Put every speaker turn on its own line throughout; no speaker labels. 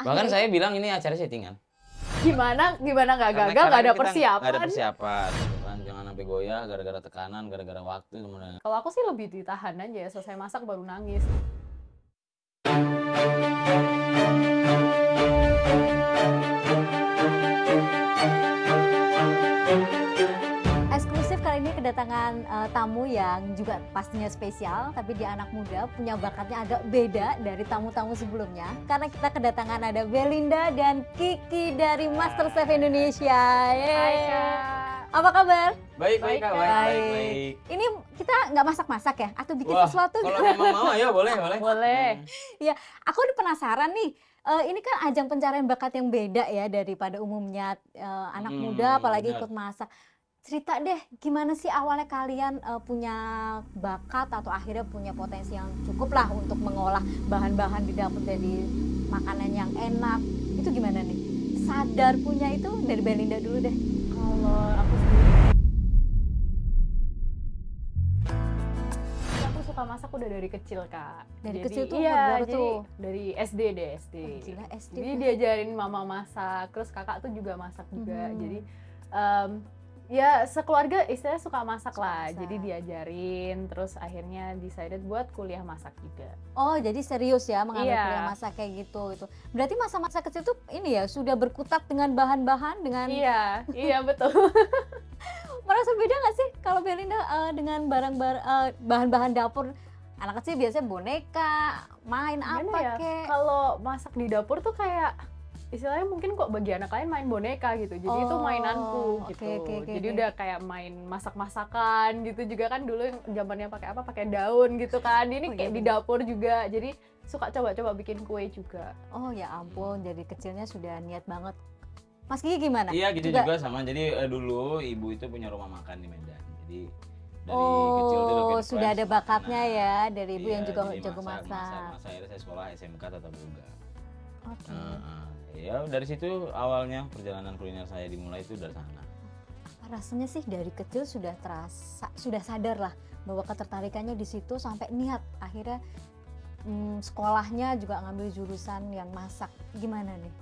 Bahkan saya bilang ini acara settingan.
Gimana nggak
Karena
gagal, nggak ada
kita
persiapan.
nggak ada persiapan, gitu kan. Jangan sampai goyah gara-gara tekanan, gara-gara waktu sebenarnya.
Kalau aku sih lebih ditahan aja ya, selesai masak baru nangis.
Eksklusif kali ini kedatangan tamu yang juga pastinya spesial, tapi dia anak muda, punya bakatnya agak beda dari tamu-tamu sebelumnya. Karena kita kedatangan ada Belinda dan Kiki dari MasterChef Indonesia.
Hai
Yeay.
Kak.
Apa kabar?
Baik,
Baik,
Kak,
Kak.
baik.
Ini kita nggak masak-masak ya? Atau bikin
Wah,
sesuatu?
kalau memang mau ya boleh.
Boleh.
Aku udah penasaran nih. Ini kan ajang pencarian bakat yang beda ya daripada umumnya anak muda, apalagi
benar.
ikut masak. Cerita deh, gimana sih awalnya kalian punya bakat atau akhirnya punya potensi yang cukup lah untuk mengolah bahan-bahan di dapur jadi makanan yang enak. Itu gimana nih? Sadar punya itu dari Belinda dulu deh.
Kalau aku sendiri, aku suka masak udah dari kecil, Kak.
Dari
Jadi,
kecil tuh
iya,
berapa
jadi
tuh?
dari SD deh, SD.
Oh, gila, SD.
Jadi diajarin mama masak, terus kakak tuh juga masak juga. Jadi ya sekeluarga istilahnya suka masak lah.
Masak.
Jadi diajarin, terus akhirnya decided buat kuliah masak juga.
Oh, jadi serius ya mengambil
Iya.
kuliah masak kayak gitu itu. Berarti masa-masa kecil tuh ini ya sudah berkutat dengan bahan-bahan dengan
Iya betul.
merasa beda nggak sih kalau Belinda dengan bahan-bahan dapur? Anak kecil biasanya boneka, main
Gimana
apa
ya?
kek?
Kalau masak di dapur tuh kayak istilahnya mungkin kok bagi anak lain main boneka gitu. Jadi itu
Oh,
mainanku
oke,
gitu.
oke,
Jadi
oke.
udah kayak main masak-masakan gitu juga kan dulu yang zamannya pakai apa? Pakai daun gitu kan. Ini
Oh,
kayak
iya,
di dapur juga. Jadi suka coba-coba bikin kue juga.
Oh ya ampun, dari kecilnya sudah niat banget. Mas Kiki gimana?
Iya gitu juga sama. Jadi dulu ibu itu punya rumah makan di Medan. Jadi dari kecil tuh udah
Oh,
influence
sudah ada bakatnya
makanan.
ya dari ibu yang
Iya,
juga
jadi
jago masak.
Akhirnya saya sekolah SMK Tata Boga.
Oke.
Ya dari situ awalnya perjalanan kuliner saya dimulai itu dari sana.
Rasanya sih dari kecil sudah terasa, sudah sadar lah bahwa ketertarikannya di situ sampai niat akhirnya sekolahnya juga ngambil jurusan yang masak. Gimana nih?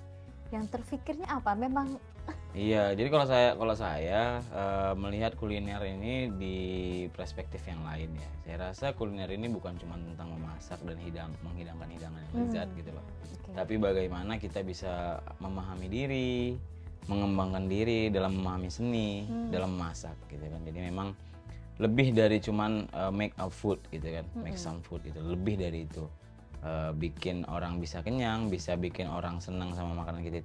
Yang terfikirnya apa? Memang
Iya, jadi kalau saya melihat kuliner ini di perspektif yang lain ya. Saya rasa kuliner ini bukan cuma tentang memasak dan menghidangkan hidangan yang lezat gitu loh.
oke.
Tapi bagaimana kita bisa memahami diri, mengembangkan diri dalam memahami seni, dalam memasak gitu kan. Jadi memang lebih dari cuman make a food gitu kan, make some food gitu. Lebih dari itu. Bikin orang bisa kenyang, bisa bikin orang senang sama makanan kita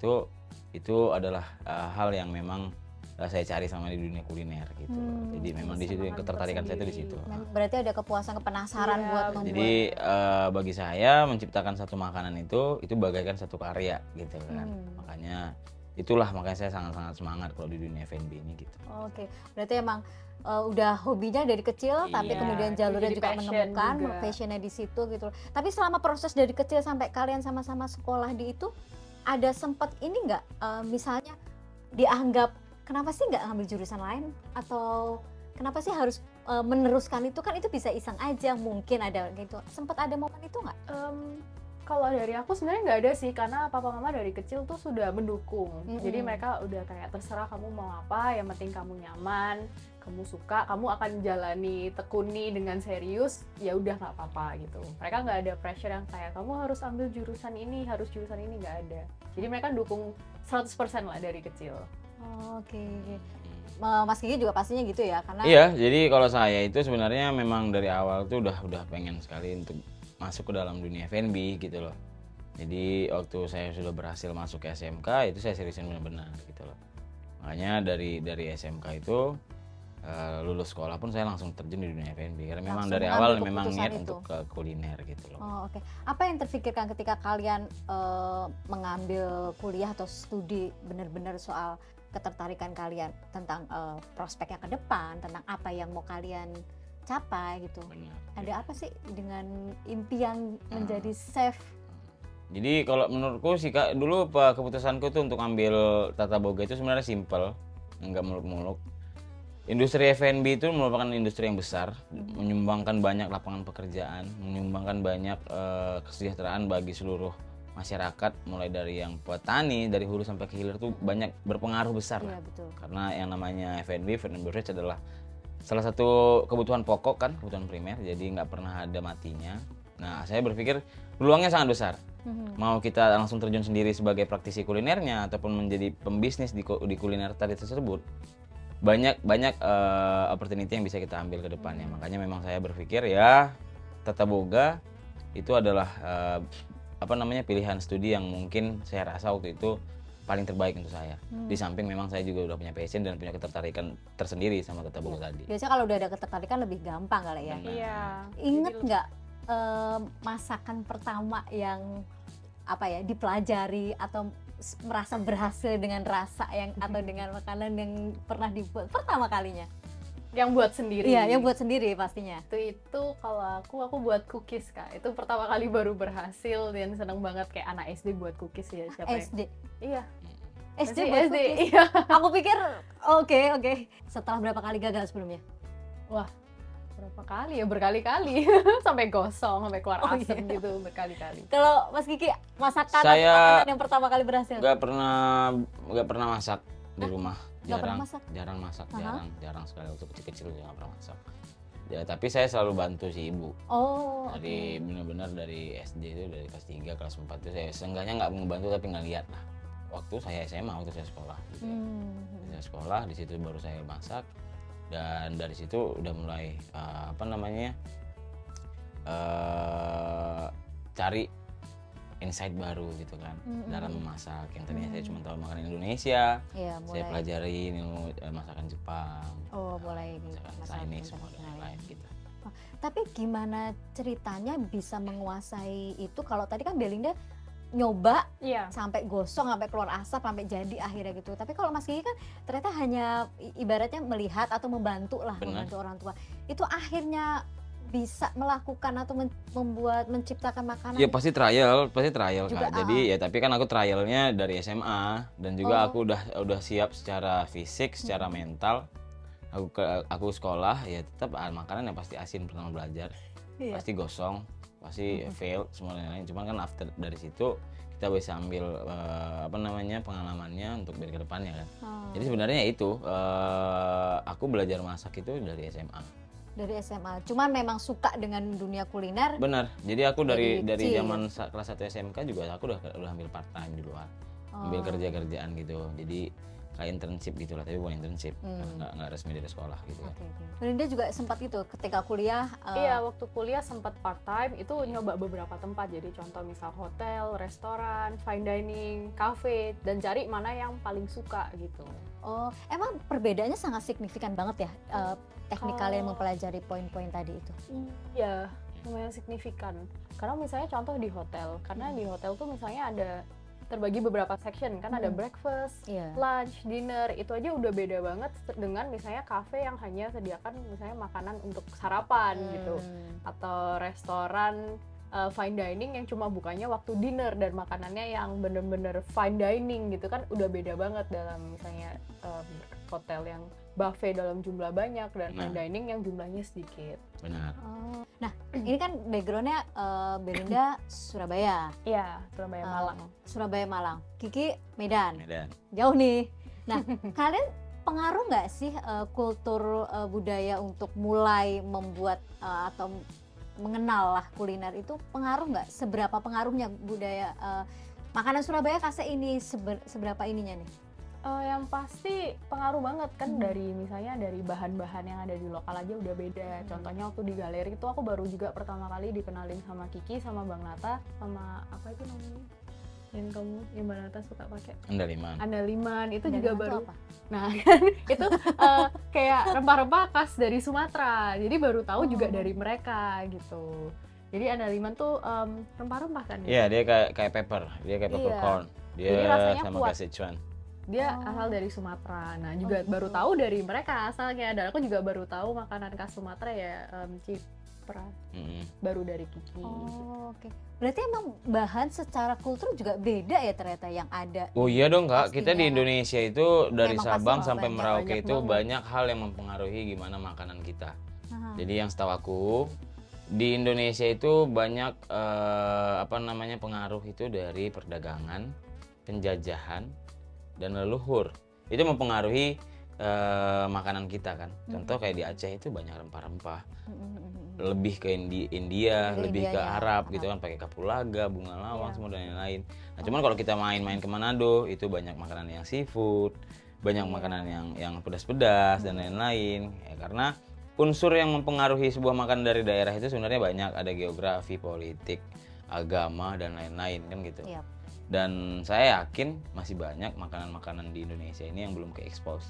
itu adalah hal yang memang saya cari sama di dunia kuliner gitu. Jadi memang di situ
semangat
ketertarikan saya itu di situ.
Berarti ada kepuasan, kepenasaran
Iya,
buat membuat.
Jadi bagi saya menciptakan satu makanan itu bagaikan satu karya gitu kan. Makanya saya sangat-sangat semangat kalau di dunia F&B ini gitu.
Oke, berarti emang udah hobinya dari kecil, tapi
Iya,
kemudian jalurnya
jadi
juga
passion
menemukan
juga.
passionnya di situ gitu. Tapi selama proses dari kecil sampai kalian sama-sama sekolah di itu, ada sempat ini nggak, misalnya dianggap kenapa sih nggak ngambil jurusan lain atau kenapa sih harus meneruskan itu, kan itu bisa iseng aja mungkin ada gitu. Sempat ada momen itu nggak?
Kalau dari aku sebenarnya nggak ada sih, karena papa mama dari kecil tuh sudah mendukung. Jadi mereka udah kayak terserah kamu mau apa, yang penting kamu nyaman, kamu suka, kamu akan jalani, tekuni dengan serius, ya udah nggak apa-apa gitu. Mereka nggak ada pressure yang kayak kamu harus ambil jurusan ini, harus jurusan ini, nggak ada. Jadi mereka dukung 100% lah dari kecil.
Oke. Mas Kiki juga pastinya gitu ya, karena
Iya, jadi kalau saya itu sebenarnya memang dari awal tuh udah pengen sekali untuk masuk ke dalam dunia F&B gitu loh. Jadi waktu saya sudah berhasil masuk ke SMK itu saya seriusin benar-benar gitu loh. Makanya dari SMK itu lulus sekolah pun saya langsung terjun di dunia F&B karena memang
Langsung
dari
mengambil
awal memang
keputusan
niat
itu.
untuk ke kuliner gitu loh.
Oh, oke. Apa yang terfikirkan ketika kalian mengambil kuliah atau studi benar-benar soal ketertarikan kalian tentang prospeknya ke depan, tentang apa yang mau kalian capai gitu?
Benar.
Ada apa sih dengan impian menjadi chef?
Jadi kalau menurutku sih Kak, dulu keputusanku tuh untuk ambil tata boga itu sebenarnya simple, nggak muluk-muluk. Industri F&B itu merupakan industri yang besar, menyumbangkan banyak lapangan pekerjaan, menyumbangkan banyak kesejahteraan bagi seluruh masyarakat mulai dari yang petani dari hulu sampai ke hilir tuh banyak berpengaruh besar
Iya,
lah.
betul.
Karena yang namanya F&B, food and beverage adalah salah satu kebutuhan pokok kan, kebutuhan primer, jadi nggak pernah ada matinya. Nah, saya berpikir peluangnya sangat besar. Mau kita langsung terjun sendiri sebagai praktisi kulinernya ataupun menjadi pembisnis di kuliner tadi tersebut, banyak opportunity yang bisa kita ambil ke depannya. Makanya memang saya berpikir ya Tata Boga itu adalah pilihan studi yang mungkin saya rasa waktu itu paling terbaik untuk saya. Di samping memang saya juga udah punya passion dan punya ketertarikan tersendiri sama Tata Boga tadi.
Biasanya kalau udah ada ketertarikan lebih gampang kali ya.
Benar.
Iya.
Ingat nggak masakan pertama yang dipelajari atau merasa berhasil dengan rasa yang atau dengan makanan yang pernah dibuat pertama kalinya?
Yang buat sendiri.
Iya, yang buat sendiri pastinya.
Itu kalau aku buat cookies, Kak. Itu pertama kali baru berhasil dan seneng banget kayak anak SD buat cookies ya siapa yang-
SD.
Iya.
SD
Masih
buat
SD.
cookies.
Iya.
Aku pikir oke. Setelah berapa kali gagal sebelumnya?
Wah, berapa kali ya? Berkali-kali. Sampai gosong, sampai keluar
Oh,
asam
iya.
gitu berkali-kali.
Kalau Mas Kiki, masakan
Saya-
makanan yang pertama kali berhasil?
Nggak pernah masak di rumah.
Nggak pernah masak?
Jarang masak,
Aha.
jarang sekali waktu kecil-kecil juga nggak pernah masak. Ya, tapi saya selalu bantu si ibu.
Oh,
Dari benar-benar dari SD itu dari kelas 3, kelas 4 itu saya seenggaknya nggak ngebantu tapi ngeliat lah. Waktu saya SMA, waktu saya sekolah gitu. Saya sekolah di situ baru saya masak dan dari situ udah mulai cari insight baru gitu kan dalam memasak. Yang tadinya saya cuma tahu makanan Indonesia,
Iya,
saya
mulai.
pelajari ilmu masakan Jepang,
Oh, mulai di
masakan
masakan
Chinese, semua
internasional.
lain gitu.
Tapi gimana ceritanya bisa menguasai itu? Kalau tadi kan Belinda nyoba
Iya.
sampai gosong, sampai keluar asap, sampai jadi akhirnya gitu. Tapi kalau Mas Kiki kan ternyata hanya ibaratnya melihat atau membantu lah,
Benar.
membantu orang tua. Itu akhirnya bisa melakukan atau menciptakan makanan.
Ya pasti trial
Juga,
Kak. Jadi ya tapi kan aku trialnya dari SMA dan juga
Oh.
aku udah siap secara fisik, secara mental. Aku sekolah ya tetap makanan yang pasti asin pertama belajar.
Iya.
Pasti gosong, pasti fail semua lain-lain. Cuman kan after dari situ kita bisa ambil pengalamannya untuk dari kedepannya kan.
Oh,
Jadi sebenarnya itu aku belajar masak itu dari SMA.
dari SMA. Cuman memang suka dengan dunia kuliner.
Benar. Jadi aku dari
kecil.
zaman kelas 1 SMK juga aku udah ambil part time di luar. Ambil kerja-kerjaan gitu. Jadi kayak internship gitu lah, tapi bukan internship. Nggak resmi dari sekolah gitu kan.
Oke. Belinda juga sempat itu ketika kuliah.
Iya, waktu kuliah sempat part time itu nyoba beberapa tempat. Jadi contoh misal hotel, restoran, fine dining, cafe, dan cari mana yang paling suka gitu.
Oh, emang perbedaannya sangat signifikan banget ya teknik
Kalau-
kalian mempelajari poin-poin tadi itu.
Iya, lumayan signifikan. Karena misalnya contoh di hotel, karena di hotel tuh misalnya ada terbagi beberapa section kan, ada breakfast,
Iya.
lunch, dinner, itu aja udah beda banget dengan misalnya cafe yang hanya sediakan misalnya makanan untuk sarapan gitu, atau restoran fine dining yang cuma bukanya waktu dinner dan makanannya yang bener-bener fine dining gitu kan, udah beda banget dalam misalnya hotel yang buffet dalam jumlah banyak dan fine dining yang jumlahnya sedikit.
Benar.
Oh. Nah, ini kan backgroundnya Belinda Surabaya.
Iya, Surabaya Malang.
Surabaya Malang. Kiki Medan.
Medan.
Jauh nih. Nah, kalian pengaruh nggak sih kultur budaya untuk mulai membuat atau mengenal lah kuliner itu, pengaruh nggak? Seberapa pengaruhnya budaya makanan Surabaya kasih ini seberapa ininya nih?
Yang pasti pengaruh banget kan dari misalnya dari bahan-bahan yang ada di lokal aja udah beda. Contohnya waktu di galeri itu aku baru juga pertama kali dikenalin sama Kiki, sama Bang Nata, sama apa itu namanya? Yang Bang Nata suka pakai.
Andaliman.
Andaliman itu
Dan
juga
itu
baru.
apa?
Nah, kan itu kayak rempah-rempah khas dari Sumatera. Jadi baru tahu juga dari mereka gitu. Jadi andaliman tuh rempah-rempah kan?
Iya, dia kayak pepper. Dia kayak peppercorn. Dia
Jadi rasanya
sama
kuat.
kayak Sichuan.
Dia asal dari Sumatera. Nah, juga baru tahu dari mereka asalnya. Dan aku juga baru tahu makanan khas Sumatera ya ciprat. Baru dari Kiki.
Oh, oke. Berarti emang bahan secara kultur juga beda ya ternyata yang ada.
Oh iya dong Kak,
Pastinya.
kita di Indonesia itu dari
Memang
Sabang
pasti
sampai
banyak,
Merauke
banyak
itu
banget.
banyak hal yang mempengaruhi gimana makanan kita.
Aha.
Jadi yang setahu aku Di Indonesia itu banyak apa namanya pengaruh itu dari perdagangan, penjajahan, dan leluhur. Itu mempengaruhi makanan kita kan. Contoh kayak di Aceh itu banyak rempah-rempah. Lebih ke India, lebih ke Arab gitu kan, pakai kapulaga, bunga lawang, semua dan lain-lain. Nah, cuman kalau kita main-main ke Manado itu banyak makanan yang seafood, banyak makanan yang pedas-pedas dan lain-lain. Ya, karena unsur yang mempengaruhi sebuah makanan dari daerah itu sebenarnya banyak, ada geografi, politik, agama dan lain-lain kan gitu. Dan saya yakin masih banyak makanan-makanan di Indonesia ini yang belum ke-expose.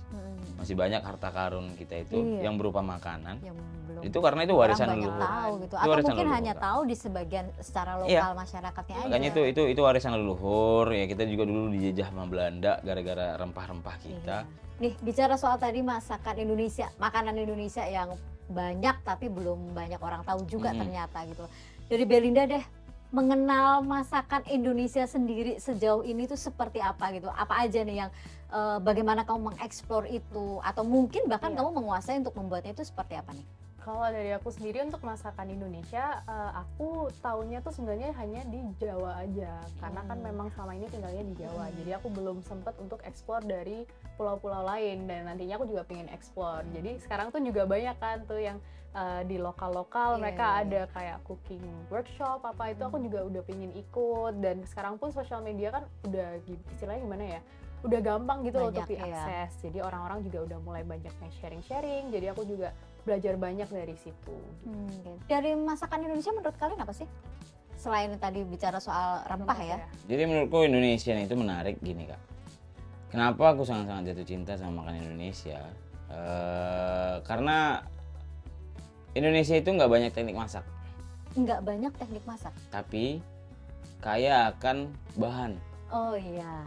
Masih banyak harta karun kita itu yang berupa makanan. Yang belum. Itu karena itu warisan leluhur.
Tahu gitu. Atau mungkin hanya tahu di sebagian secara lokal masyarakatnya aja.
Makanya itu warisan leluhur. Ya kita juga dulu dijajah sama Belanda gara-gara rempah-rempah kita.
Nih, bicara soal tadi masakan Indonesia, makanan Indonesia yang banyak tapi belum banyak orang tahu juga ternyata gitu. Dari Belinda deh, mengenal masakan Indonesia sendiri sejauh ini tuh seperti apa gitu? Apa aja nih yang bagaimana kamu mengeksplor itu, atau mungkin bahkan kamu menguasai untuk membuatnya itu seperti apa nih?
Kalau dari aku sendiri untuk masakan Indonesia, aku taunya tuh sebenarnya hanya di Jawa aja, karena kan memang selama ini tinggalnya di Jawa, jadi aku belum sempat untuk eksplor dari pulau-pulau lain, dan nantinya aku juga pengen eksplor. Jadi sekarang tuh juga banyak kan tuh yang di lokal-lokal mereka ada kayak cooking workshop apa itu, aku juga udah pengen ikut. Dan sekarang pun sosial media kan udah istilahnya gimana ya, udah gampang gitu loh untuk diakses. Jadi orang-orang juga udah mulai banyak sharing-sharing, jadi aku juga belajar banyak dari situ.
Dari masakan Indonesia menurut kalian apa sih? Selain tadi bicara soal rempah ya.
Jadi menurutku Indonesia itu menarik gini Kak. Kenapa aku sangat-sangat jatuh cinta sama makanan Indonesia? Karena Indonesia itu nggak banyak teknik masak.
Nggak banyak teknik masak.
Tapi kaya akan bahan.
Oh iya.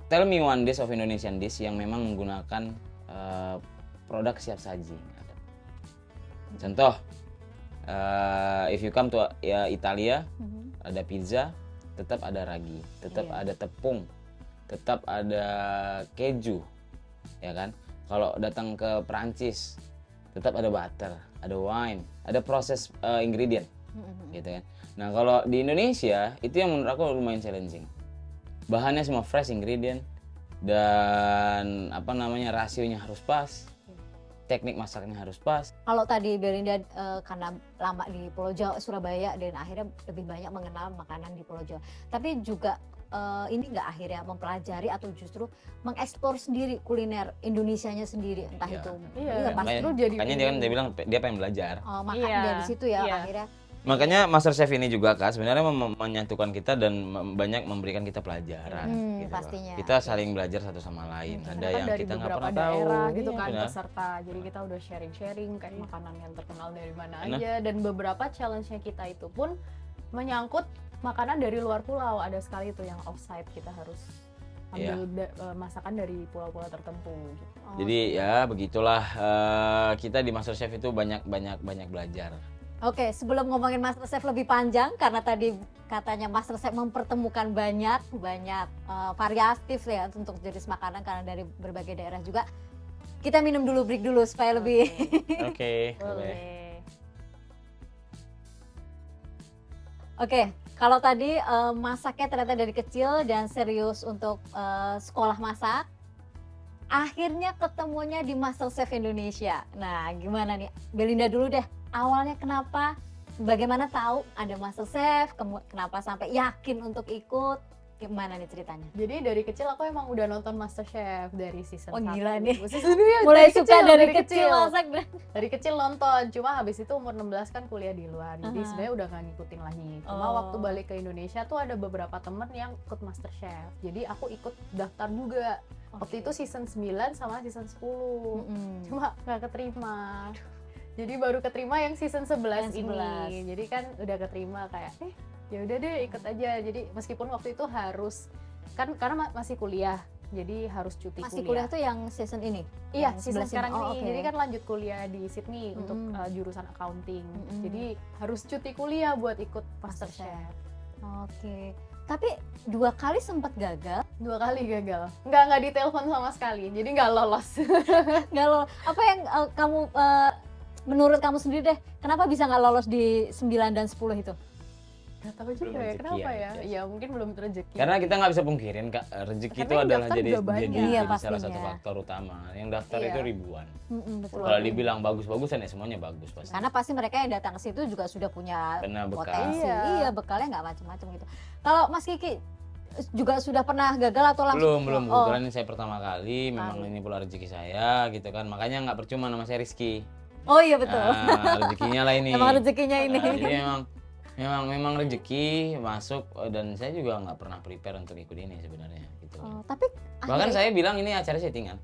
Tell me one dish of Indonesian dish yang memang menggunakan produk siap saji. Contoh, if you come to Italia, ada pizza, tetap ada ragi, tetap ada tepung, tetap ada keju, ya kan? Kalau datang ke Prancis, tetap ada butter, ada wine, ada proses ingredient, gitu kan? Nah kalau di Indonesia itu yang menurut aku lumayan challenging. Bahannya semua fresh ingredient dan apa namanya rasionya harus pas, teknik masaknya harus pas.
Kalau tadi Belinda karena lama di Pulau Jawa, Surabaya, dan akhirnya lebih banyak mengenal makanan di Pulau Jawa. Tapi juga ini nggak akhirnya mempelajari atau justru mengeksplor sendiri kuliner Indonesianya sendiri, entah itu
pasti jadi. Makanya dia bilang dia pengen belajar.
Makan dari situ ya akhirnya.
Makanya MasterChef ini juga Kak sebenarnya menyatukan kita dan banyak memberikan kita pelajaran gitu
pastinya.
Kita saling belajar satu sama lain. Ada yang kita nggak pernah tahu
gitu kan peserta. Jadi kita udah sharing-sharing kayak makanan yang terkenal dari mana aja, dan beberapa challenge-nya kita itu pun menyangkut makanan dari luar pulau. Ada sekali tuh yang offsite, kita harus ambil masakan dari pulau-pulau tertentu gitu.
Jadi ya begitulah, kita di MasterChef itu banyak belajar.
Oke, sebelum ngomongin MasterChef lebih panjang, karena tadi katanya MasterChef mempertemukan banyak variatif ya untuk jenis makanan karena dari berbagai daerah juga. Kita minum dulu, break dulu supaya lebih.
Oke.
Oke, kalau tadi masaknya ternyata dari kecil dan serius untuk sekolah masak, akhirnya ketemunya di MasterChef Indonesia. Nah, gimana nih? Belinda dulu deh. Awalnya kenapa? Bagaimana tahu ada MasterChef? Kenapa sampai yakin untuk ikut? Gimana nih ceritanya?
Jadi dari kecil aku emang udah nonton MasterChef dari season 1.
Oh gila nih.
Mulai
suka dari kecil masak.
Dari kecil nonton, cuma habis itu umur 16 kan kuliah di luar. Jadi sebenarnya udah gak ngikutin lagi. Cuma waktu balik ke Indonesia tuh ada beberapa temen yang ikut MasterChef. Jadi aku ikut daftar juga. Waktu itu season 9 sama season 10. Cuma gak keterima. Jadi baru keterima yang season 11 ini. Jadi kan udah keterima kayak ya udah deh ikut aja. Jadi meskipun waktu itu harus kan karena masih kuliah, jadi harus cuti
masih
kuliah.
Kuliah tuh yang season ini?
Iya, season sekarang ini.
Okay.
Jadi kan lanjut kuliah di Sydney untuk jurusan accounting. Jadi harus cuti kuliah buat ikut MasterChef.
Oke. Tapi 2 kali sempat gagal.
2 kali gagal. Nggak ditelepon sama sekali. Jadi nggak lolos.
Nggak lolos. Apa yang kamu menurut kamu sendiri deh, kenapa bisa nggak lolos di 9 dan 10 itu?
Gak tahu juga
Belum
ya
rezeki
kenapa
aja.
ya. Ya mungkin belum rezeki.
Karena kita nggak bisa pungkirin Kak, rezeki
Tapi
itu
yang
adalah
daftar
jadi
juga banyak.
jadi,
Iya,
jadi salah satu
pastinya.
faktor utama. Yang daftar
Iya.
itu ribuan.
Betul.
Kalau dibilang bagus-bagusan ya semuanya bagus pasti.
Karena pasti mereka yang datang ke situ juga sudah punya
Benar, bekal.
potensi.
Iya.
Iya, bekalnya nggak macam-macam gitu. Kalau Mas Kiki juga sudah pernah gagal atau langsung?
Belum,
Oh,
kebetulan ini saya pertama kali, memang ini pula rezeki saya gitu kan. Makanya nggak percuma nama saya Rizky.
oh iya betul.
Rezekinya lah ini.
Emang rezekinya ini.
Nah, jadi memang rezeki masuk dan saya juga nggak pernah prepare untuk ikut ini sebenarnya gitu.
Oh, tapi
Bahkan
akhirnya-
saya bilang ini acara settingan.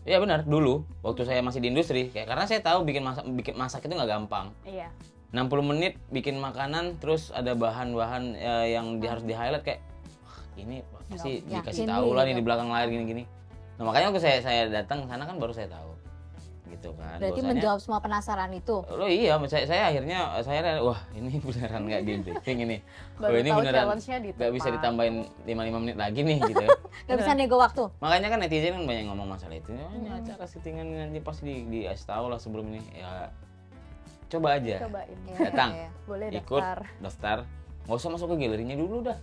Iya benar, dulu waktu saya masih di industri, kayak karena saya tahu bikin masak itu nggak gampang.
Iya.
60 menit bikin makanan terus ada bahan-bahan yang harus di-highlight kayak wah, ini pasti
Yakin
dikasih
nih,
tahu lah nih
gitu.
di belakang layar gini-gini. Nah, makanya waktu saya datang ke sana kan baru saya tahu. Gitu kan.
berarti
bahwasanya-
menjawab semua penasaran itu.
Oh iya, saya akhirnya wah ini beneran nggak di briefing ini.
Baru
ini
tahu
beneran
challenge-nya di
nggak bisa
tempat.
ditambahin 5 menit lagi nih gitu.
Gak bisa nego waktu.
Makanya kan netizen kan banyak ngomong masalah itu. Oh, ini acara settingan nanti pasti di tahu lah sebelum ini. Ya coba aja.
Cobain.
Iya,
Datang.
iya, iya.
Boleh
Ikut
daftar.
nggak usah masuk ke galerinya dulu dah.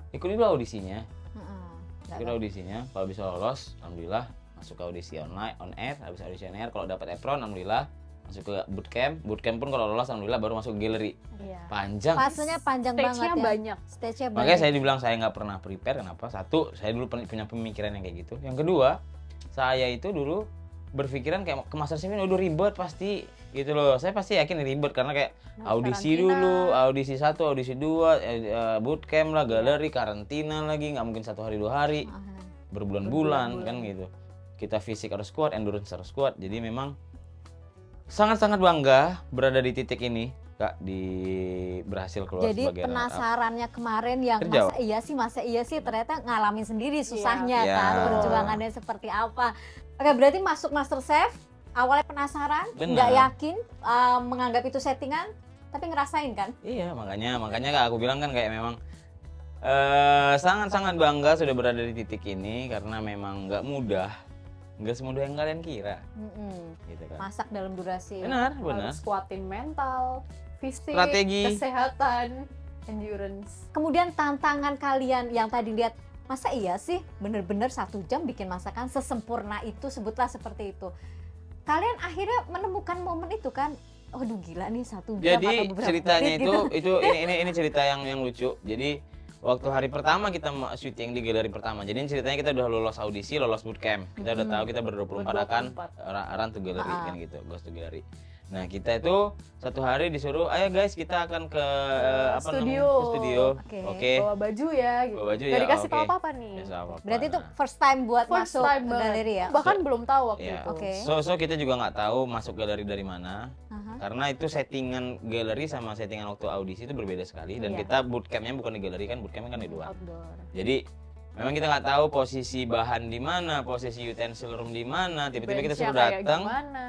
Ikut dulu audisinya.
Heeh. Nggak
Ikut audisinya. Kalau bisa lolos, alhamdulillah masuk ke audisi online on air. Habis audisi on air kalau dapat apron, alhamdulillah masuk ke bootcamp. Bootcamp pun kalau lolos, alhamdulillah baru masuk ke galeri.
Iya.
Panjang.
Fasenya panjang banget
Stage-nya
ya.
banyak.
Stage-nya
Makanya
banyak.
saya dibilang saya nggak pernah prepare. Kenapa? Satu, saya dulu punya pemikiran yang kayak gitu. Yang kedua, saya itu dulu berpikiran kayak ke Master Chef ini udah ribet pasti gitu loh. Saya pasti yakin ribet karena kayak audisi
karantina.
dulu, audisi 1, audisi 2, bootcamp lah, galeri, karantina lagi, nggak mungkin 1 hari 2 hari, berbulan-bulan kan gitu. Kita fisik harus kuat, endurance harus kuat. Jadi memang sangat-sangat bangga berada di titik ini, Kak, berhasil keluar
Jadi
sebagai runner up.
penasarannya kemarin yang
Terjawab.
masa iya sih ternyata ngalamin sendiri susahnya
Iya.
kan,
Iya.
perjuangannya seperti apa. Oke, berarti masuk MasterChef awalnya penasaran,
Benar.
nggak yakin, menganggap itu settingan, tapi ngerasain kan?
Iya, makanya Kak, aku bilang kan kayak memang sangat-sangat bangga sudah berada di titik ini karena memang nggak mudah, nggak semudah yang kalian kira, gitu kan.
Masak dalam durasi.
Benar.
Harus kuatin mental, fisik,
Strategi.
kesehatan, endurance.
Kemudian tantangan kalian yang tadi lihat, masa iya sih bener-bener 1 jam bikin masakan sesempurna itu, sebutlah seperti itu. Kalian akhirnya menemukan momen itu kan? Aduh gila nih 1 jam atau
Jadi
beberapa
ceritanya
menit gitu.
itu ini cerita yang lucu. Jadi waktu hari pertama kita syuting di galeri pertama. Jadi ceritanya kita udah lolos audisi, lolos bootcamp. Kita udah tahu kita ber-24 akan run to gallery kan gitu, goes to gallery. Nah, kita itu 1 hari disuruh, ayo guys kita akan ke
studio.
ke studio.
Oke.
Oke.
Bawa baju ya gitu.
Bawa baju
Nggak
ya,
dikasih
oke.
tahu apa-apa nih.
Ya, sama apa.
Berarti itu
Nah,
first time buat
First
masuk
time
ke
banget.
galeri ya?
Bahkan belum tahu waktu
ya.
itu.
Oke.
So kita juga nggak tahu masuk galeri dari mana.
Aha.
Karena itu settingan galeri sama settingan waktu audisi itu berbeda sekali. Dan
Iya.
kita bootcampnya bukan di galeri kan, bootcampnya kan di luar.
Outdoor.
Jadi memang kita nggak tahu posisi bahan di mana, posisi utensil room di mana. Tiba-tiba kita
Bench-nya
suruh
kayak
datang,
gimana.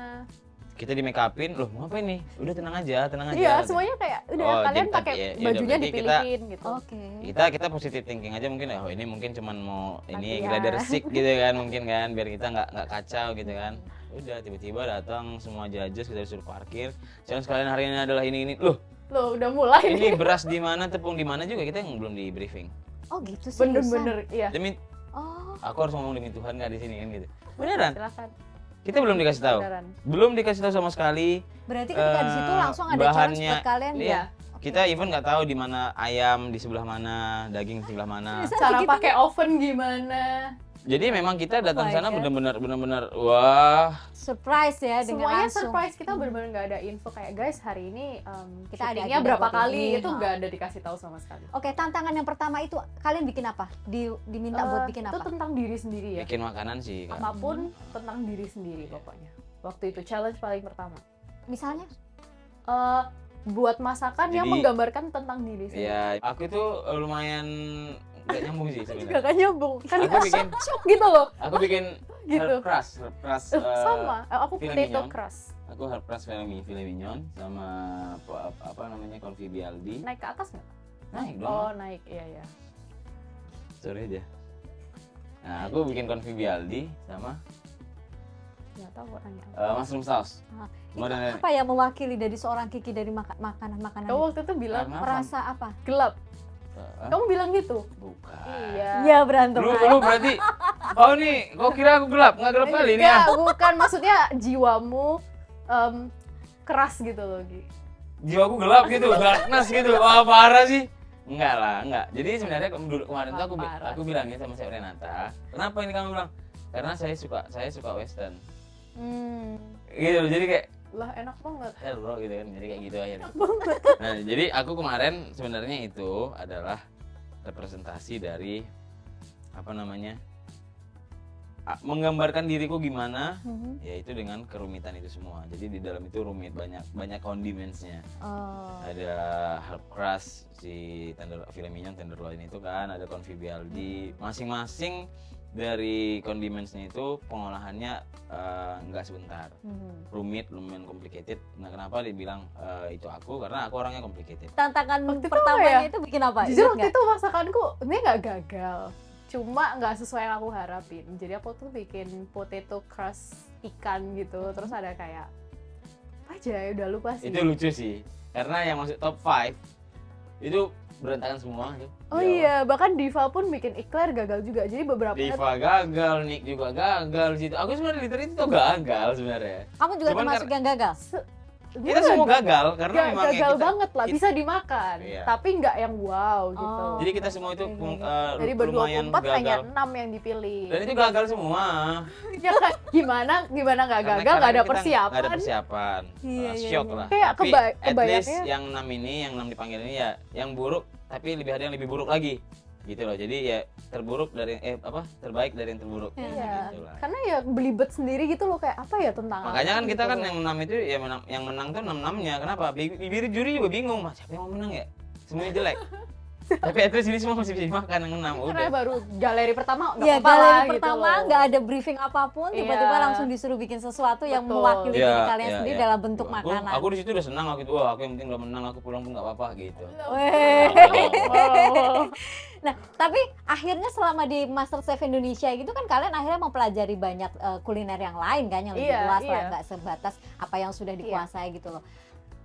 kita di make upin, loh mau apa ini? Udah tenang aja.
Iya, semuanya kayak udah
Oh,
kalian
jadi
pakai
ya udah,
bajunya
berarti
dipilihin gitu.
Oke.
Kita positive thinking aja mungkin. Oh ini mungkin cuman mau ini
Latihan.
glider sick gitu kan mungkin kan, biar kita nggak kacau gitu kan. Udah tiba-tiba datang semua judges, kita disuruh parkir. Challenge kalian hari ini adalah ini. Loh
Loh, udah mulai
ini beras di mana, tepung di mana juga kita yang belum di briefing.
Oh gitu sih.
bener-bener iya.
Demi
Oh.
aku harus ngomong demi Tuhan nggak di sini kan gitu. Beneran.
Silakan.
Kita belum dikasih tahu.
Beneran.
Belum dikasih tahu sama sekali.
Berarti ketika di situ langsung ada challenge
bahannya,
buat kalian
iya.
ya?
Kita even nggak tahu di mana ayam di sebelah mana, daging di sebelah mana.
Cara pakai oven gimana?
Jadi memang kita datang
my
sana
God.
benar-benar wah.
Surprise ya dengan
Semuanya
langsung.
surprise, kita bener-bener nggak ada info kayak guys hari ini
Kita ada
syutingnya
agenda
berapa
buat
kali
ini,
itu
ha.
nggak ada dikasih tahu sama sekali.
Oke, tantangan yang pertama itu kalian bikin apa? Diminta buat bikin
Itu
apa?
tentang diri sendiri ya.
Bikin makanan sih. Kak.
Apapun tentang diri sendiri pokoknya. Waktu itu challenge paling pertama.
Misalnya?
Buat masakan yang
Jadi-
menggambarkan tentang diri sendiri.
Ya, aku itu lumayan gak nyambung sih
Juga
sebenarnya.
kan nyambung. Kan
Aku bikin
shock gitu loh.
aku bikin
Gitu.
herb crust,
Sama. Aku
filet
potato
mignon.
crust.
Aku herb crust filet mignon sama apa namanya confit bialdi.
Naik ke atas nggak?
Naik dong.
Oh naik, iya ya.
Sorry aja. Nah, aku bikin confit bialdi sama
Nggak tahu orangnya.
Mushroom sauce.
Ah,
Semua
itu
dan-
apa yang mewakili dari seorang Kiki dari makanan-makanan
Kamu
itu?
waktu itu bilang
Karena-
Merasa apa?
gelap.
Hah?
Kamu bilang gitu?
Bukan.
Iya.
Iya berantem.
Lu berarti, oh nih, kau kira aku gelap? Nggak gelap kali ini ya?
Enggak, bukan maksudnya jiwamu keras gitu loh, Gi.
Jiwaku gelap gitu, darkness gitu. Wah parah sih. Enggak lah, enggak. Jadi sebenarnya dulu kemarin tuh
Parah.
aku bilangnya sama Chef Renata, kenapa ini kamu bilang? Karena saya suka western. Gitu loh, jadi kayak
Lah enak banget.
hello gitu kan, jadi kayak gitu akhirnya. Nah, jadi aku kemarin sebenarnya itu adalah representasi dari apa namanya, menggambarkan diriku gimana, yaitu dengan kerumitan itu semua. Jadi di dalam itu rumit, banyak condimentsnya.
Oh.
Ada herb crust, si filet mignon, tenderloin itu kan, ada conviviality, masing-masing dari condimentsnya itu pengolahannya nggak sebentar, rumit, lumayan complicated. Nah kenapa dibilang itu aku, karena aku orangnya complicated.
Tantangan
Waktu itu
pertamanya
apa ya?
itu bikin apa?
Jujur
Ingat
waktu
nggak?
itu masakanku ini nggak gagal, cuma nggak sesuai yang aku harapin. Jadi aku tuh bikin potato crust ikan gitu, terus ada kayak apa aja ya, udah lupa sih.
Itu lucu sih, karena yang masuk top 5 itu berantakan semua tuh.
Oh
Di awal.
iya, bahkan Diva pun bikin eclair gagal juga. Jadi beberapa
Diva gagal, Nick juga gagal situ. Aku sebenarnya literally itu gagal sebenarnya.
Kamu juga
Cuman
termasuk yang gagal?
Kita semua gagal karena memang ya
gagal
kita-
banget lah, bisa dimakan,
Iya.
tapi nggak yang wow gitu.
Oh.
Jadi kita semua itu
Dari
lumayan
ber-24 hanya
gagal.
6 yang dipilih.
Dan itu gagal semua.
Ya kan, gimana nggak
Karena
gagal, nggak ada
kita
persiapan.
nggak ada persiapan.
Iya, iya,
Shock
iya.
lah.
Kayak
Tapi at least
kebayangnya-
yang 6 ini, yang 6 dipanggil ini ya yang buruk, tapi lebih ada yang lebih buruk lagi. Gitu loh. Jadi ya terbaik dari yang terburuk.
Iya,
Gitu lah.
karena ya belibet sendiri gitu loh, kayak apa ya tentang
Makanya
apa
kan kita
gitu
kan
loh.
yang 6 itu ya yang menang tuh 6-6-nya. Kenapa? Bibir juri juga bingung, Mas, siapa yang mau menang ya? Semuanya jelek. Tapi at least ini semua masih bisa dimakan yang 6.
Karena
Udah.
baru galeri pertama nggak
Iya,
apa-apa lah
galeri
gitu
pertama
loh.
nggak ada briefing apapun, tiba-tiba
Iya.
langsung disuruh bikin sesuatu yang
Betul.
mewakili
Iya,
diri kalian
iya,
sendiri
iya.
dalam bentuk makanan.
Aku di situ udah senang waktu itu. Wah, aku yang penting udah menang, aku pulang pun nggak apa-apa gitu.
Weh.
Wow.
Nah, tapi akhirnya selama di MasterChef Indonesia gitu kan kalian akhirnya mempelajari banyak kuliner yang lain kan, yang lebih
Iya,
luas lah,
iya.
nggak sebatas apa yang sudah dikuasai gitu loh.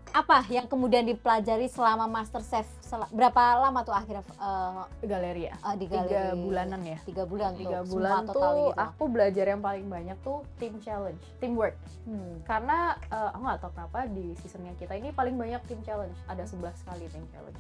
Apa yang kemudian dipelajari selama MasterChef? Berapa lama tuh akhirnya
Galeri ya.
di galeri?
3 bulanan ya.
3 bulan
3
tuh,
bulan
semua
tuh
total gitu.
aku belajar yang paling banyak tuh team challenge, teamwork. Karena aku nggak tahu kenapa di seasonnya kita ini paling banyak team challenge, ada 11 kali team challenge.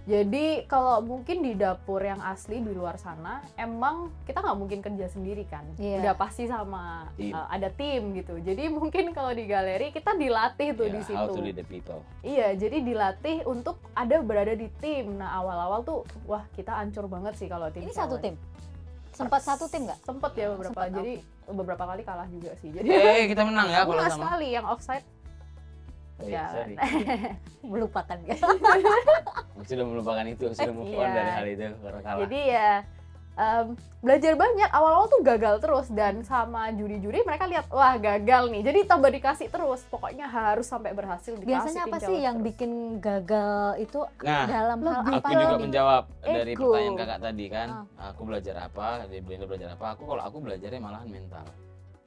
Jadi kalau mungkin di dapur yang asli di luar sana, emang kita nggak mungkin kerja sendiri kan,
Iya.
udah pasti sama
Tim.
ada tim gitu. Jadi mungkin kalau di galeri kita dilatih tuh
Ya,
di situ.
how to lead the people.
Iya, jadi dilatih untuk berada di tim. Nah awal-awal tuh, wah kita ancur banget sih kalau tim.
Ini satu
challenge.
tim? Sempat satu tim nggak?
Sempet ya beberapa,
Sempet,
jadi beberapa kali kalah juga sih. Jadi
Kita menang ya kalau
enggak
sama.
sekali yang offside.
Oh,
Ya.
sorry.
Melupakan guys.
Sudah melupakan itu, sudah move on
Iya.
dari hal itu karena kalah.
Jadi ya belajar banyak. Awal-awal tuh gagal terus dan sama juri-juri mereka lihat wah gagal nih. Jadi tambah dikasih terus. Pokoknya harus sampai berhasil dikasih.
Biasanya apa
tim
sih
challenge
yang
terus.
bikin gagal itu
Nah,
dalam hal
lebih
apa?
Aku juga
nih?
menjawab dari
Ego.
pertanyaan kakak tadi kan. Aku belajar apa, dia Belinda belajar apa. Kalau aku belajarnya malahan mental.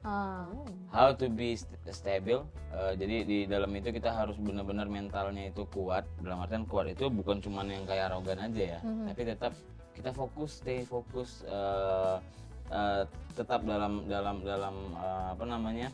Ah.
How to be stable. Jadi di dalam itu kita harus benar-benar mentalnya itu kuat. Dalam artian kuat itu bukan cuma yang kayak arogan aja ya, tapi tetap kita fokus, stay fokus, tetap dalam apa namanya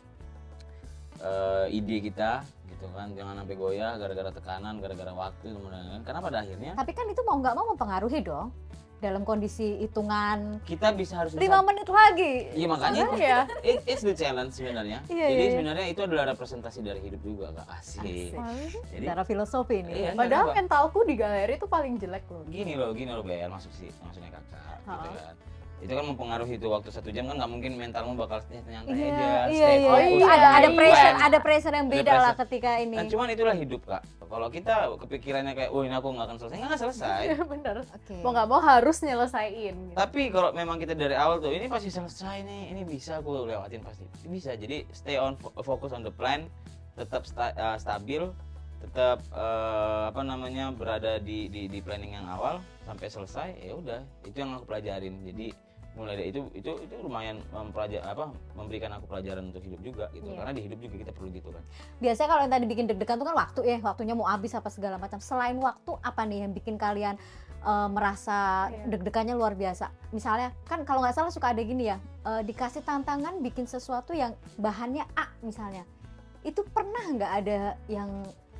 ide kita gitu kan, jangan sampai goyah gara-gara tekanan, gara-gara waktu kemudian. Karena pada akhirnya
Tapi kan itu mau nggak mau mempengaruhi dong dalam kondisi hitungan
kita bisa
5 menit lagi.
Iya makanya itu,
ya.
it's the challenge sebenarnya.
Iya,
Jadi
iya.
sebenarnya itu adalah representasi dari hidup juga, Kak. Asik. Jadi
Secara filosofi ini.
iya,
Padahal
kenapa?
mentalku di galeri tuh paling jelek loh.
gini loh Bel, maksudnya kakak gitu
Ha-ha.
kan. Itu kan mempengaruhi itu waktu 1 jam kan nggak mungkin mentalmu bakal nyantai
Iya,
aja,
iya,
stay
iya.
fokus,
Itu
iya,
ada
iya.
pressure,
plan.
ada pressure yang
Ada
beda lah
pressure.
ketika ini.
Dan cuman itulah hidup, Kak. Kalau kita kepikirannya kayak, "Oh, ini aku nggak akan selesai." Nggak selesai.
Bener.
Oke.
Mau nggak mau harus nyelesain. Gitu.
Tapi kalau memang kita dari awal tuh, ini pasti selesai nih, ini bisa aku lewatin pasti. Bisa. Jadi stay on focus on the plan, tetap stabil, tetap berada di planning yang awal sampai selesai. Ya udah, itu yang aku pelajarin. Jadi mulai dari itu lumayan memberikan aku pelajaran untuk hidup juga gitu.
Iya.
Karena di hidup juga kita perlu gitu kan.
Biasanya kalau yang tadi bikin deg-degan tuh kan waktu ya, waktunya mau habis apa segala macam. Selain waktu, apa nih yang bikin kalian merasa
Iya.
deg-degannya luar biasa? Misalnya kan kalau nggak salah suka ada gini ya, dikasih tantangan bikin sesuatu yang bahannya A misalnya. Itu pernah nggak ada yang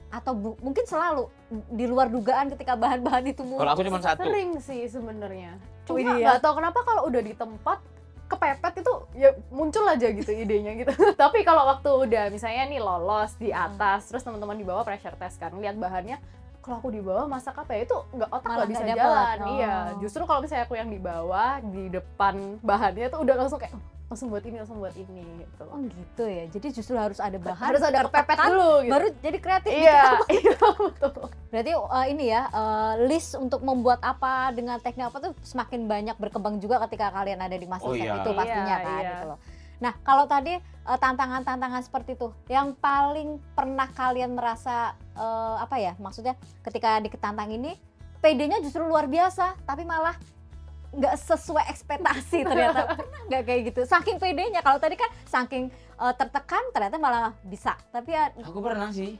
atau mungkin selalu di luar dugaan ketika bahan-bahan itu
Kalau aku cuma satu.
Sering sih sebenarnya. Cuma
Widih, ya.
nggak tahu kenapa kalau udah di tempat kepepet itu ya muncul aja gitu idenya gitu. Tapi kalau waktu udah misalnya nih lolos di atas, terus teman-teman di bawah pressure test kan, lihat bahannya, kalau aku di bawah masak apa ya itu otak
Malah
nggak bisa
nggak dapet.
jalan.
Oh.
Iya, justru kalau misalnya aku yang di bawah, di depan bahannya tuh udah langsung kayak langsung buat ini gitu.
Oh gitu ya. Jadi justru harus ada bahan,
Harus ada kepepet
tertekan,
dulu gitu.
baru jadi kreatif.
Iya, iya betul.
Berarti ini ya list untuk membuat apa dengan teknik apa tuh semakin banyak berkembang juga ketika kalian ada di MasterChef
Oh, iya.
itu pastinya
Iya,
kan
iya.
gitu loh. Nah kalau tadi tantangan-tantangan seperti itu, yang paling pernah kalian merasa apa ya? Maksudnya ketika ditantang ini, PD-nya justru luar biasa, tapi malah nggak sesuai ekspektasi ternyata. Pernah nggak kayak gitu? Saking PD-nya, kalau tadi kan saking tertekan ternyata malah bisa. Tapi ya
Aku pernah sih.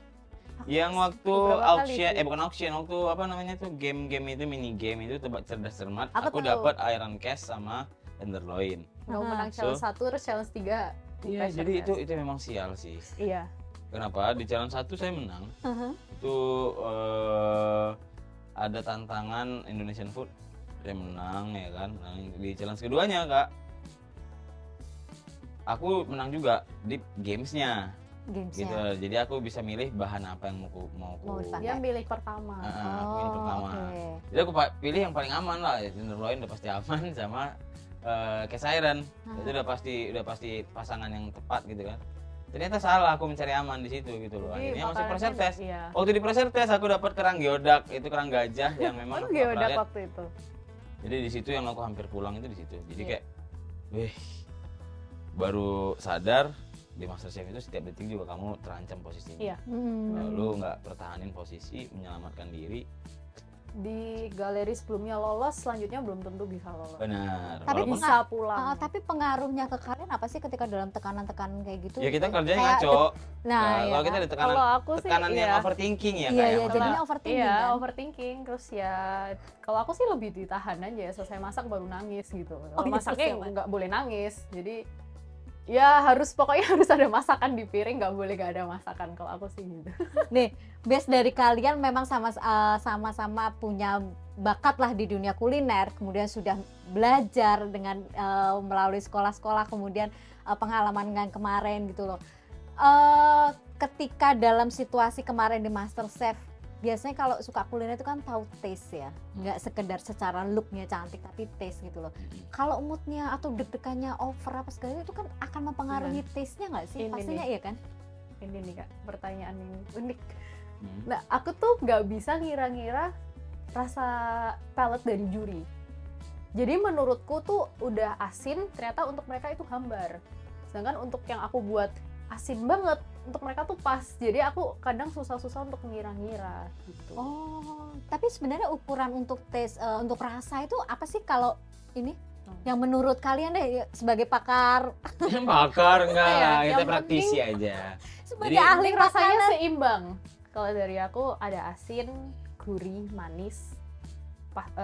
Yang waktu
Beberapa kali
auction,
sih.
bukan auction, waktu apa namanya tuh game-game itu mini game itu tebak cerdas cermat.
Apa
Aku
tuh?
dapat iron cast sama tenderloin.
Nggak menang challenge 1 terus challenge 3.
Iya, jadi itu memang sial sih.
Iya.
Kenapa? Di challenge 1 saya menang. Itu ada tantangan Indonesian food. Saya menang ya kan. Nah, di challenge keduanya Kak, aku menang juga di gamesnya. Gitu.
gamesnya.
Jadi aku bisa milih bahan apa yang mau
Mau dipakai.
Dia milih pertama.
aku pilih pertama.
oke.
Jadi aku pilih yang paling aman lah, ya tenderloin udah pasti aman sama cast iron. Itu udah pasti pasangan yang tepat gitu kan. Ternyata salah, aku mencari aman di situ gitu loh.
Jadi
Akhirnya masuk
makanannya
pressure test.
Iya.
Waktu di pressure test aku dapat kerang geodak, itu kerang gajah yang memang
Baru
aku
dia
pernah
udah
lihat.
waktu itu.
Jadi di situ yang aku hampir pulang itu di situ. Jadi
Iya.
kayak, wih, baru sadar di MasterChef itu setiap detik juga kamu terancam posisinya.
Iya.
Lalu nggak pertahanin posisi, menyelamatkan diri.
Di galeri sebelumnya lolos, selanjutnya belum tentu bisa lolos.
Benar.
Tapi
Walaupun-
Bisa pulang.
Tapi pengaruhnya ke kalian apa sih ketika dalam tekanan-tekanan kayak gitu?
ya kita kerjanya
Kayak
ngaco.
Nah, iya
Kalau kita
kan?
ada tekanan,
Kalau aku sih,
tekanan yang
iya.
overthinking ya
Iya,
kayak
iya,
yang
jadinya
pertama.
overthinking
Iya,
kan?
overthinking. Terus ya, kalau aku sih lebih ditahan aja ya, selesai masak baru nangis gitu. Kalau
gitu,
masaknya
siapa?
nggak boleh nangis. Jadi ya pokoknya harus ada masakan di piring, nggak boleh nggak ada masakan. Kalau aku sih gitu.
Nih, base dari kalian memang sama-sama punya bakat lah di dunia kuliner, kemudian sudah belajar dengan melalui sekolah-sekolah, kemudian pengalaman yang kemarin gitu loh. Ketika dalam situasi kemarin di MasterChef, biasanya kalau suka kuliner itu kan tahu taste ya, nggak sekedar secara looknya cantik tapi taste gitu loh. Kalau moodnya atau deg-degannya over apa segala itu kan akan mempengaruhi taste-nya nggak sih?
Ini
Pastinya
nih.
iya kan?
Ini nih Kak, pertanyaan yang unik.
Hmm.
Nah, aku tuh nggak bisa ngira-ngira rasa palate dari juri. Jadi menurutku tuh udah asin, ternyata untuk mereka itu hambar. Sedangkan untuk yang aku buat asin banget, untuk mereka tuh pas. Jadi aku kadang susah-susah untuk ngira-ngira gitu.
Oh, tapi sebenarnya ukuran untuk tes untuk rasa itu apa sih kalau ini? Yang menurut kalian deh sebagai pakar,
Bakar enggak,
Iya,
kita
yang
praktisi aja.
sebagai
Jadi-
ahli
rasanya
makanan.
seimbang. Kalau dari aku ada asin, gurih, manis,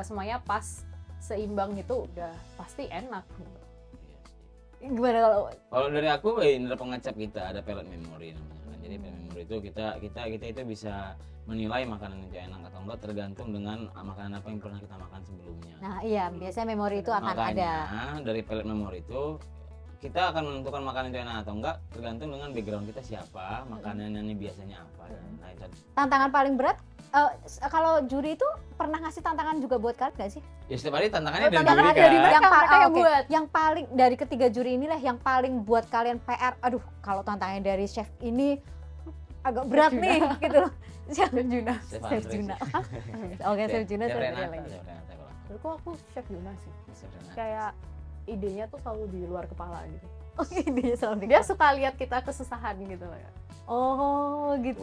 semuanya pas, seimbang itu udah pasti enak.
Gimana kalau
Kalau dari aku indera pengecap kita ada palate memory namanya kan. Jadi palate memory itu kita itu bisa menilai makanan itu enak atau enggak tergantung dengan makanan apa yang pernah kita makan sebelumnya.
Nah, iya, biasanya memori itu akan
Makanya
ada.
dari palate memory itu kita akan menentukan makanan itu enak atau enggak tergantung dengan background kita siapa, makanannya biasanya apa. Nah, itu
Tantangan paling berat kalau juri itu pernah ngasih tantangan juga buat kalian nggak sih?
ya setiap hari tantangannya dari
tantangan
juri
ada di
kan.
mana? Mereka yang
oke.
buat.
Yang paling dari ketiga juri inilah yang paling buat kalian PR. Aduh, kalau tantangan dari chef ini agak berat
Juna.
nih gitu loh.
Chef Juna.
Chef
Chef
Andre
Juna.
sih.
Oke, Chef Juna
Chef
saya
Renata,
lagi.
Chef Renata kalau aku.
Menurutku aku Chef Juna sih.
Chef Renata.
Kayak idenya tuh selalu di luar kepala gitu.
Oh, dia selalu
Dia suka lihat kita kesusahan gitu loh ya.
Oh, gitu.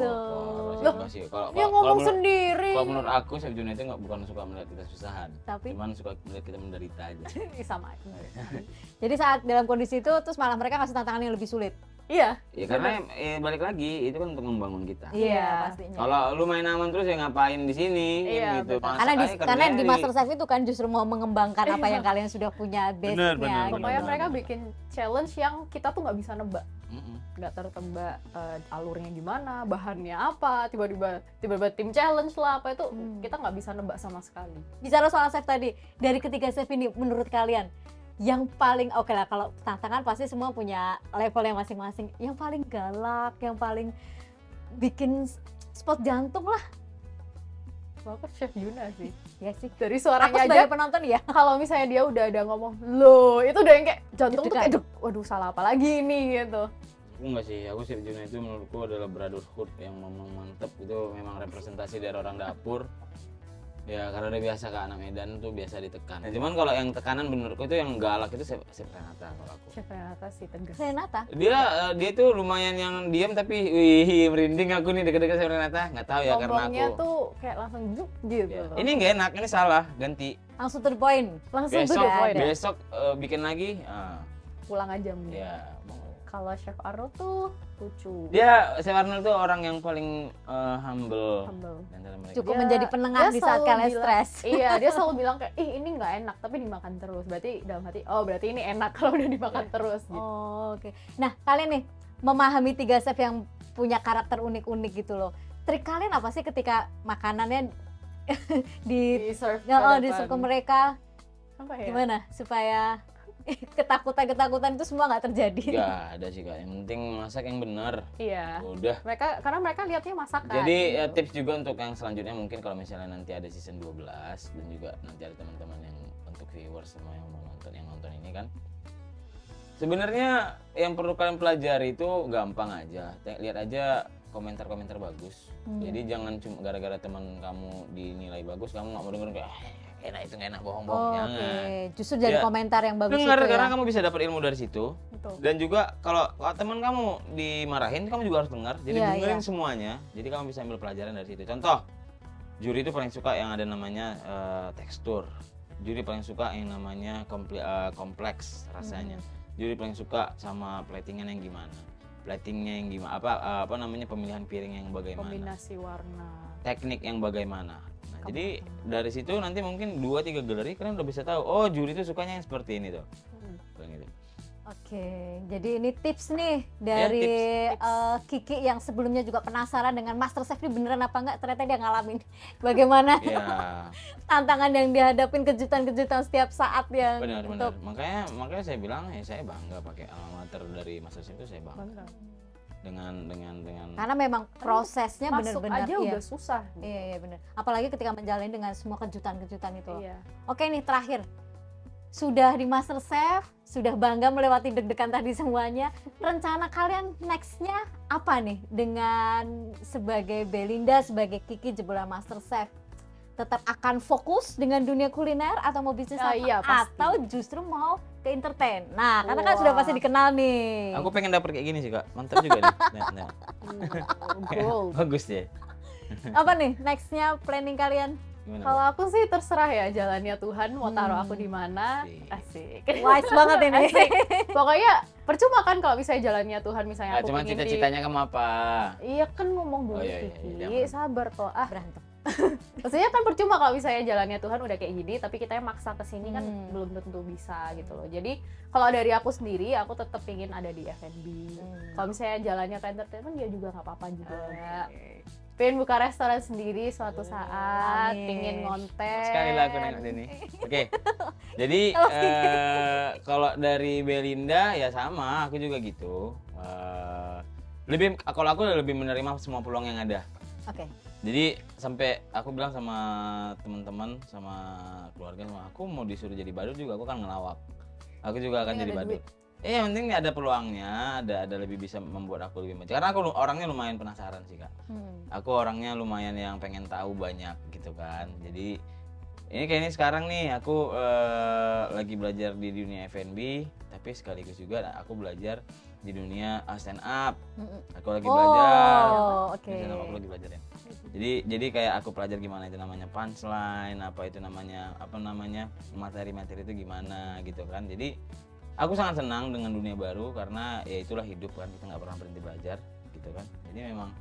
Loh, kalau
Dia ngomong sendiri.
Kalau menurut aku Chef Juna itu bukan suka melihat kita kesusahan,
Tapi
cuman suka melihat kita menderita aja.
Sama aja.
jadi saat dalam kondisi itu terus malah mereka kasih tantangan yang lebih sulit.
Iya.
Ya karena balik lagi itu kan untuk membangun kita.
Iya.
Pastinya.
Kalau lu main aman terus ya ngapain di sini
Iya,
gitu.
betul.
Masak
Karena
aja
karena di
kerjain.
MasterChef itu kan justru mau mengembangkan apa yang kalian sudah punya
Bener,
base-nya.
bener,
Pokoknya
bener.
mereka bikin challenge yang kita tuh nggak bisa nebak.
Mm-mm.
Nggak tertebak alurnya gimana, bahannya apa, tiba-tiba tim challenge lah apa itu kita nggak bisa nebak sama sekali.
Bicara soal chef tadi, dari ketiga chef ini menurut kalian yang paling oke lah, kalau tantangan pasti semua punya levelnya masing-masing. Yang paling galak, yang paling bikin spot jantung lah.
Aku Chef Juna sih.
Ya sih.
Dari
Aku
suaranya
sebagai
aja
penonton ya.
kalau misalnya dia udah ada ngomong loh, itu udah yang kayak jantung tuh
Deg-degan.
kayak deg, waduh salah apa lagi nih gitu.
Aku enggak sih, aku Chef Juna itu menurutku adalah brotherhood yang memang mantep. Itu memang representasi dari orang dapur. Ya karena udah biasa ke anak Medan tuh biasa ditekan. Nah, cuman kalau yang tekanan menurutku itu yang galak itu Chef Renata kalau aku.
Chef Renata sih tegas.
Renata.
Dia tuh lumayan yang diam tapi wih merinding aku nih deket-deket Chef Renata. Nggak tahu ya karena
Ngomongnya
aku.
tuh kayak langsung juk gitu.
Ya, ini nggak enak, ini salah, ganti.
Langsung to the point.
Langsung tuh
Besok,
the point.
besok bikin lagi.
Pulang aja mending.
Ya.
Kalau Chef Arnold tuh lucu.
Chef Arnold tuh orang yang paling humble.
Humble.
di antara mereka.
Cukup
Dia-
menjadi penengah
dia
di saat
selalu
kalian
bilang-
stres.
Iya, dia selalu bilang kayak, ih ini nggak enak, tapi dimakan terus. Berarti dalam hati, oh berarti ini enak kalau udah dimakan terus gitu.
Oh, oke. Nah, kalian nih memahami tiga chef yang punya karakter unik-unik gitu loh. Trik kalian apa sih ketika makanannya di
Di-serve
di serve ke mereka
apa ya?
gimana supaya ketakutan itu semua nggak terjadi?
Nggak ada sih kak, yang penting masak yang benar.
Iya.
Udah.
Karena mereka lihatnya masakan.
Jadi
gitu.
tips juga untuk yang selanjutnya mungkin kalau misalnya nanti ada season 12 dan juga nanti ada teman-teman yang untuk viewers semua yang mau nonton ini kan. Sebenarnya yang perlu kalian pelajari itu gampang aja. Lihat aja komentar-komentar bagus. Jadi jangan cuma gara-gara teman kamu dinilai bagus kamu nggak mau dengerin kayak enak itu nggak enak bohong-bohong.
Oh,
Jangan.
oke. Justru jadi
Ya,
komentar yang bagus
Dengar
itu
karena
ya.
kamu bisa dapat ilmu dari situ.
Betul.
Dan juga kalau teman kamu dimarahin, kamu juga harus dengar. Jadi
Iya,
dengerin
iya.
semuanya. Jadi kamu bisa ambil pelajaran dari situ. Contoh, juri itu paling suka yang ada namanya tekstur. Juri paling suka yang namanya kompleks rasanya. Juri paling suka sama platingan yang gimana. Platingnya yang gimana? Apa namanya pemilihan piring yang bagaimana?
Kombinasi warna.
Teknik yang bagaimana. Nah, jadi dari situ nanti mungkin 2-3 galeri kalian udah bisa tahu. Oh, juri itu sukanya yang seperti ini tuh. Kayak gitu.
Oke, jadi ini tips nih dari
tips.
Kiki yang sebelumnya juga penasaran dengan MasterChef ini beneran apa enggak, ternyata dia ngalamin bagaimana
Iya.
tantangan yang dihadapin, kejutan-kejutan setiap saat yang
Benar.
untuk
Makanya saya bilang saya bangga pakai alma mater dari MasterChef itu saya bangga.
Bener.
Dengan
karena memang prosesnya
Masuk
benar-benar
aja udah susah.
iya benar. Apalagi ketika menjalani dengan semua kejutan-kejutan itu.
Iya.
Oke nih terakhir. Sudah di MasterChef, sudah bangga melewati deg-degan tadi semuanya. Rencana kalian nextnya apa nih dengan sebagai Belinda, sebagai Kiki jebolan MasterChef? Tetap akan fokus dengan dunia kuliner atau mau bisnis apa?
Iya, pasti.
Atau justru mau ke entertain? Nah, karena kan
Wah.
sudah pasti dikenal nih.
Aku pengen dapet kayak gini sih kak, mantap juga nih. Nah.
Gold.
Bagus deh.
Apa nih nextnya planning kalian?
Gimana?
Kalau aku sih terserah ya jalannya Tuhan mau taruh aku di mana.
Asik.
Asik.
Wise banget ini.
Asik. Pokoknya percuma kan kalau misalnya jalannya Tuhan misalnya
Ah,
aku
cuman
pengen
cita-citanya kamu apa?
Iya kan ngomong dulu
Oh, iya,
Kiki.
jangan.
Sabar toh.
Berantem.
Maksudnya kan percuma kalau misalnya jalannya Tuhan udah kayak gini tapi kita yang maksa ke sini kan
Hmm.
belum tentu bisa gitu loh. Jadi kalau dari aku sendiri aku tetap ingin ada di F&B. Kalau misalnya jalannya ke entertainment ya juga nggak apa-apa juga. Pengen buka restoran sendiri suatu saat,
amin.
pengen ngonten.
Sekali lah aku nengok sini. Oke. Jadi kalau dari Belinda ya sama, aku juga gitu. Kalau aku lebih menerima semua peluang yang ada.
Oke.
Jadi sampai aku bilang sama teman-teman, sama keluarga, sama aku mau disuruh jadi badut juga aku kan ngelawak. Aku juga akan
Yang
jadi
ada
badut. Yang penting ada peluangnya, ada lebih bisa membuat aku lebih maju. Karena aku orangnya lumayan penasaran sih kak. Aku orangnya lumayan yang pengen tahu banyak gitu kan. Jadi ini kayaknya sekarang nih aku lagi belajar di dunia F&B, tapi tapi sekaligus juga aku belajar di dunia stand up. Aku lagi
Oh,
belajar.
oke.
Stand up aku lagi belajar ya. Jadi kayak aku pelajari gimana itu namanya punchline, apa itu namanya materi-materi itu gimana gitu kan. Jadi aku sangat senang dengan dunia baru karena ya itulah hidup kan, kita nggak pernah berhenti belajar gitu kan. Jadi memang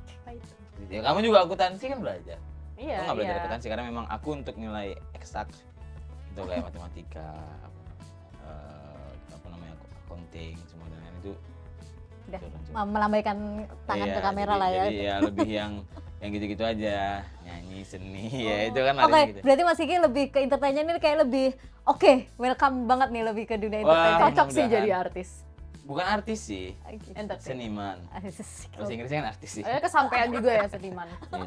ya, kamu juga akuntansi kan belajar.
Iya,
Aku nggak belajar
iya.
akuntansi karena memang aku untuk nilai eksak itu kayak matematika, apa namanya accounting semua dan lain itu.
Udah
itu kan.
melambaikan tangan
Iya,
ke kamera
jadi-
lah ya.
Jadi ya lebih yang gitu-gitu aja, nyanyi, seni, ya itu kan
Oke,
larinya gitu.
berarti Mas Kiki lebih ke entertainnya ini kayak lebih oke, welcome banget nih lebih ke dunia
Wah,
entertainment.
Cocok sih
mudah-mudahan.
jadi artis.
Bukan artis sih,
Oke.
Entertain.
seniman. Bahasa Inggrisnya kan artis sih.
Kesampaian juga ya seniman.
Iya.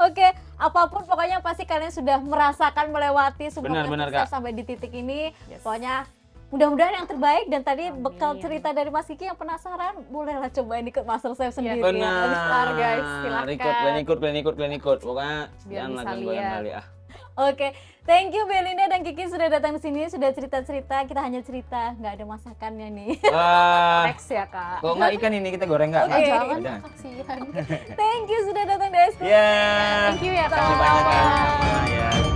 Oke, apapun pokoknya pasti kalian sudah merasakan melewati semua
Benar,
proses
Kak.
sampai di titik ini.
Yes.
Pokoknya mudah-mudahan yang terbaik dan tadi
Amin.
bekal cerita dari Mas Kiki yang penasaran, bolehlah cobain ikut MasterChef sendiri.
Benar.
Star, guys, silakan.
Kalian ikut. Pokoknya
Biar
jangan
bisa
lagi goyang
lihat.
kali ah.
Oke, thank you Belinda dan Kiki sudah datang ke sini, sudah cerita-cerita. Kita hanya cerita, nggak ada masakannya nih.
Wah,
Next ya kak.
kok nggak ikan ini kita goreng nggak?
Oke.
Nggak?
Jangan
Jangan.
kasihan.
Thank you sudah datang di SK.
Ya.
Thank you ya kak.
Terima kasih banyak
Sama-sama.
Kak. Ya.